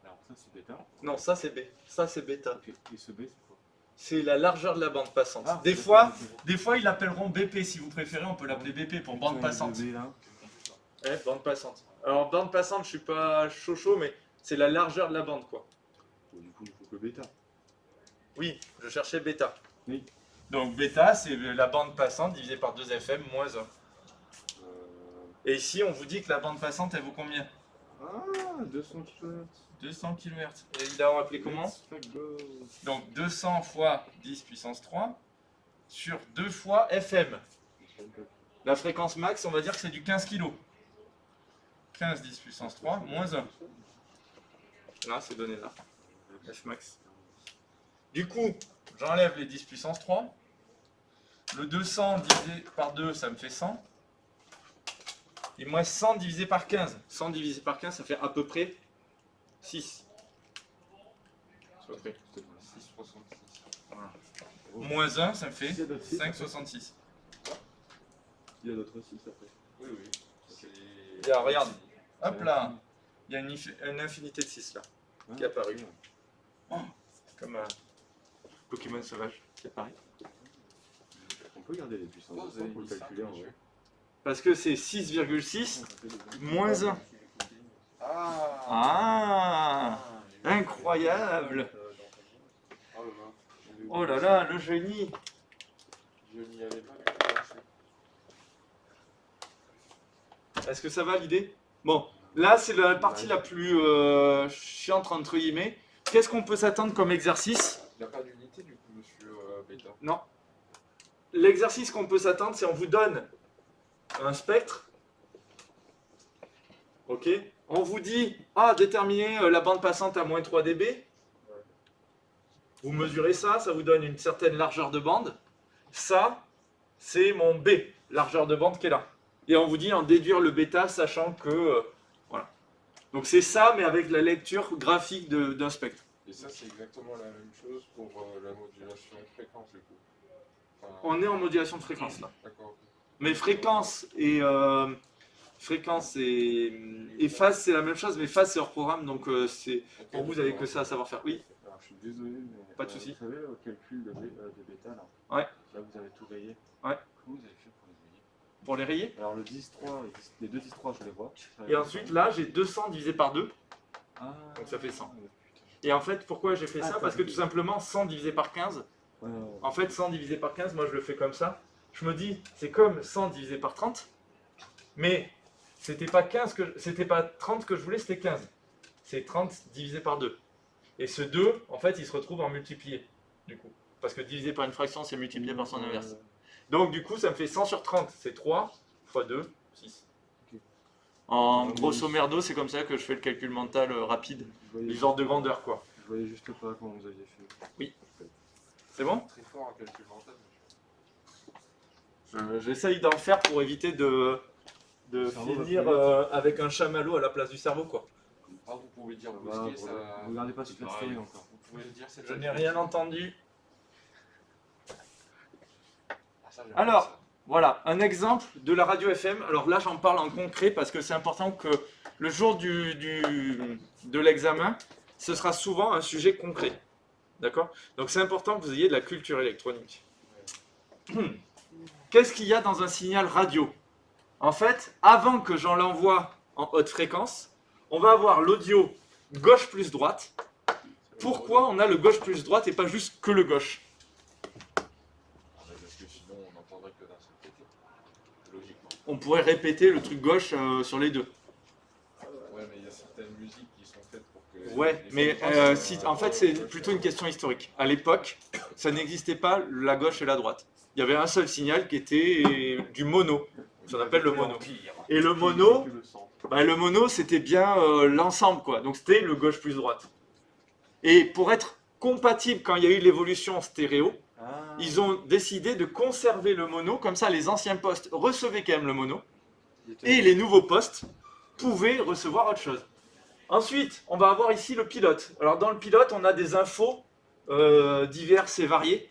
Alors ça c'est bêta. Non, ça c'est B. Ça c'est bêta. Ok. Et ce B c'est quoi? C'est la largeur de la bande passante. Ah, des c'est fois, ça, ok. des fois, ils l'appelleront BP si vous préférez. On peut l'appeler BP pour bande Ouais, passante. le B, là. Bande passante. Alors bande passante, je suis pas chaud, mais c'est la largeur de la bande, quoi. Bon, du coup il faut que bêta. Oui, je cherchais bêta. Oui. Donc bêta, c'est la bande passante divisée par 2 FM moins 1. Et ici, on vous dit que la bande passante, elle vaut combien? Ah, 200 kHz. 200 kHz. Et il a appelé comment? Donc 200 fois 10 puissance 3 sur 2 fois FM. La fréquence max, on va dire que c'est du 15 kg. 15 10 puissance 3 moins 1. Là, ces données-là. F max. Du coup, j'enlève les 10 puissance 3. Le 200 divisé par 2, ça me fait 100. Et moi, 100 divisé par 15. 100 divisé par 15, ça fait à peu près 6. À peu près. 6,66. Voilà. Moins 1, ça me fait Il y a d'autres sites, 5,66. Il y a d'autres sites après. Oui, oui. Il y a, regarde. Hop là. Il y a une infinité de 6 là. Qui est apparu. Comme un Pokémon sauvage qui apparaît. On peut garder les puissances Oh, vous avez pour le mis ça, calculer en monsieur. vrai. Parce que c'est 6,6 moins 1. Ah, Ah, incroyable. Oh là là. Oh là là, le génie. Je n'y allais pas. Est-ce que ça va l'idée? Bon, là c'est la partie la plus chiante entre guillemets. Qu'est-ce qu'on peut s'attendre comme exercice? Il n'y a pas d'unité du coup, monsieur Beta. Non. L'exercice qu'on peut s'attendre, c'est on vous donne un spectre. Ok. On vous dit, déterminer la bande passante à moins 3 dB. Vous mesurez ça, ça vous donne une certaine largeur de bande. Ça, c'est mon B, largeur de bande qui est là. Et on vous dit en déduire le bêta, sachant que... voilà. Donc c'est ça, mais avec la lecture graphique d'un spectre. Et ça, c'est exactement la même chose pour la modulation fréquence du coup. Enfin, On est en modulation de fréquence là. D'accord. Mais fréquence et phase, c'est la même chose, mais phase, c'est hors programme, donc c'est pour vous avez que ça à savoir faire. Oui. Alors je suis désolé, mais. Pas de souci. Vous savez, au calcul de bêta là. Ouais. Là vous avez tout rayé. Ouais. Comment vous avez fait pour les rayer? Pour les rayer. Alors le 10-3, les deux 10-3, je les vois. Et ensuite, là, j'ai 200 divisé par 2. Ah, Donc ça fait 100. putain. Et en fait, pourquoi j'ai fait Ah, ça? t'as Parce que vu. tout simplement, 100 divisé par 15, Ouais, ouais, ouais. en fait, 100 divisé par 15, moi je le fais comme ça. Je me dis, c'est comme 100 divisé par 30, mais c'était pas 30 que je voulais, c'était 15. C'est 30 divisé par 2. Et ce 2, en fait, il se retrouve en multiplié, du coup. Parce que divisé par une fraction, c'est multiplié par son inverse. Donc du coup, ça me fait 100 sur 30, c'est 3 fois 2, 6. Ok. En grosso merdo, c'est comme ça que je fais le calcul mental rapide, Je voyais, les ordres de grandeur, quoi. je voyais juste pas comment vous aviez fait. C'est bon? Très fort en calcul mental. J'essaye d'en faire pour éviter de cerveau va finir plus vite. avec un chamallow à la place du cerveau, quoi. Ah, vous pouvez dire Bah, Bosquet, vous ça. regardez pas toute la pareil. story encore. Vous pouvez le dire, c'est Je n'ai rien entendu. Ah, ça, j'aime Alors, bien ça. voilà, un exemple de la radio FM. Alors là, j'en parle en concret parce que c'est important que le jour de l'examen, ce sera souvent un sujet concret. D'accord? Donc c'est important que vous ayez de la culture électronique. Qu'est-ce qu'il y a dans un signal radio? En fait, avant que j'en l'envoie en haute fréquence, on va avoir l'audio gauche plus droite. Pourquoi on a le gauche plus droite et pas juste que le gauche? Ah, mais parce que sinon, on n'entendrait que d'un seul côté. Logiquement. On pourrait répéter le truc gauche sur les deux. Ouais, mais il y a certaines musiques qui sont faites pour que. Ouais, les mais fréquences, en fait, c'est plutôt une question historique. À l'époque, ça n'existait pas la gauche et la droite. Il y avait un seul signal qui était du mono. Ça s'appelle le mono. Et le mono, le mono, c'était bien l'ensemble, quoi. Donc c'était le gauche plus droite. Et pour être compatible quand il y a eu l'évolution stéréo, ils ont décidé de conserver le mono. Comme ça, les anciens postes recevaient quand même le mono. Et les nouveaux postes pouvaient recevoir autre chose. Ensuite, on va avoir ici le pilote. Alors dans le pilote, on a des infos divers et variés.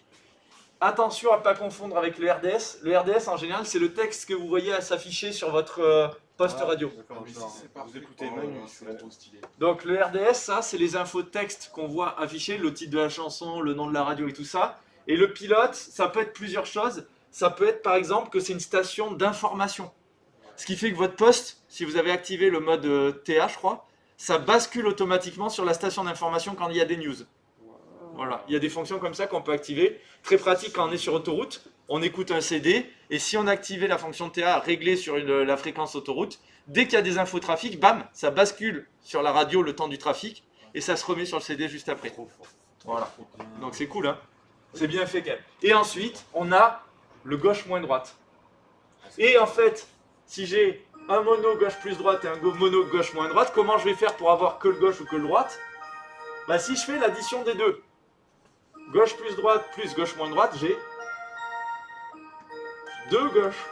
Attention à ne pas confondre avec le RDS. Le RDS, en général, c'est le texte que vous voyez à s'afficher sur votre poste radio. D'accord, mais genre, si c'est vous parfait. écoutez Oh, Manu, c'est trop stylé. Donc le RDS, ça, c'est les infos texte qu'on voit afficher, le titre de la chanson, le nom de la radio et tout ça. Et le pilote, ça peut être plusieurs choses. Ça peut être par exemple que c'est une station d'information. Ce qui fait que votre poste, si vous avez activé le mode TA, je crois, ça bascule automatiquement sur la station d'information quand il y a des news. Voilà, il y a des fonctions comme ça qu'on peut activer. Très pratique quand on est sur autoroute, on écoute un CD, et si on activait la fonction TA réglée sur la fréquence autoroute, dès qu'il y a des infos trafic, bam, ça bascule sur la radio le temps du trafic, et ça se remet sur le CD juste après. trop fort. Voilà, donc c'est cool, hein. C'est bien fait quand même. Et ensuite, on a le gauche moins droite. Et en fait, si j'ai un mono gauche plus droite et un mono gauche moins droite, comment je vais faire pour avoir que le gauche ou que le droite? Bah si je fais l'addition des deux, gauche plus droite plus gauche moins droite, j'ai deux gauches.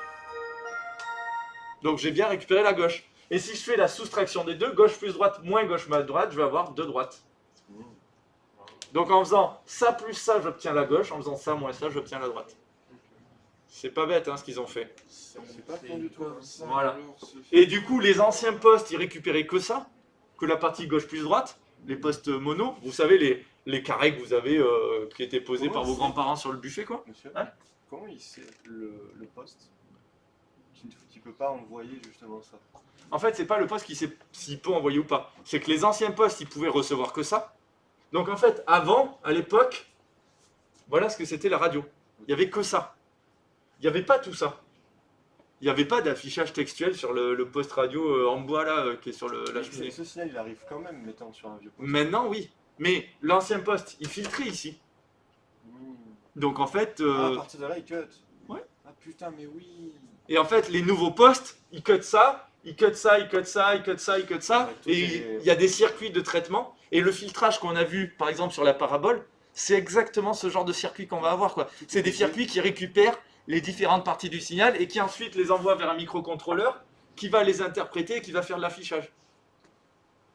Donc j'ai bien récupéré la gauche. Et si je fais la soustraction des deux, gauche plus droite moins gauche moins droite, je vais avoir deux droites. Donc en faisant ça plus ça, j'obtiens la gauche. En faisant ça moins ça, j'obtiens la droite. C'est pas bête hein, ce qu'ils ont fait. C'est pas con du tout. Voilà. Et du coup, les anciens postes, ils récupéraient que ça, que la partie gauche plus droite, les postes mono. Vous savez, les carrés que vous avez, qui étaient posés par vos grands-parents sur le buffet, quoi. Monsieur, Hein comment il sait le poste tu peux pas envoyer justement ça? En fait, c'est pas le poste qui sait s'il peut envoyer ou pas. C'est que les anciens postes, ils pouvaient recevoir que ça. Donc en fait, avant, à l'époque, voilà ce que c'était la radio. Il y avait que ça. Il n'y avait pas tout ça. Il n'y avait pas d'affichage textuel sur le poste radio en bois là, qui est sur la cheminée. Ce signal, il arrive quand même, mettant sur un vieux poste. Maintenant, oui. Mais l'ancien poste, il filtrait ici. Donc en fait... Ah, à partir de là, il cut. Ouais. Ah putain, mais oui. Et en fait, les nouveaux postes, ils cut ça, ils cut ça, ils cut ça, ils cut ça, ils cut ça. Ouais, tout Et est- il y a des circuits de traitement. Et le filtrage qu'on a vu, par exemple, sur la parabole, c'est exactement ce genre de circuit qu'on va avoir, quoi. C'est des circuits qui récupèrent les différentes parties du signal et qui ensuite les envoient vers un microcontrôleur qui va les interpréter et qui va faire de l'affichage.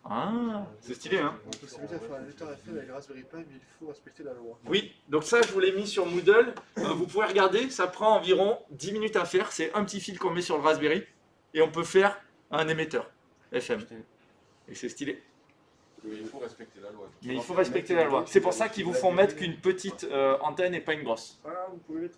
Ah, c'est stylé, hein? La possibilité de faire un lecteur FM avec Raspberry Pi, mais il faut respecter la loi. Oui, donc ça, je vous l'ai mis sur Moodle. Vous pouvez regarder, ça prend environ 10 minutes à faire. C'est un petit fil qu'on met sur le Raspberry et on peut faire un émetteur FM. Et c'est stylé. Mais il faut respecter la loi. Mais il faut respecter la loi. C'est pour ça qu'ils vous font mettre qu'une petite antenne et pas une grosse. Voilà, vous pouvez mettre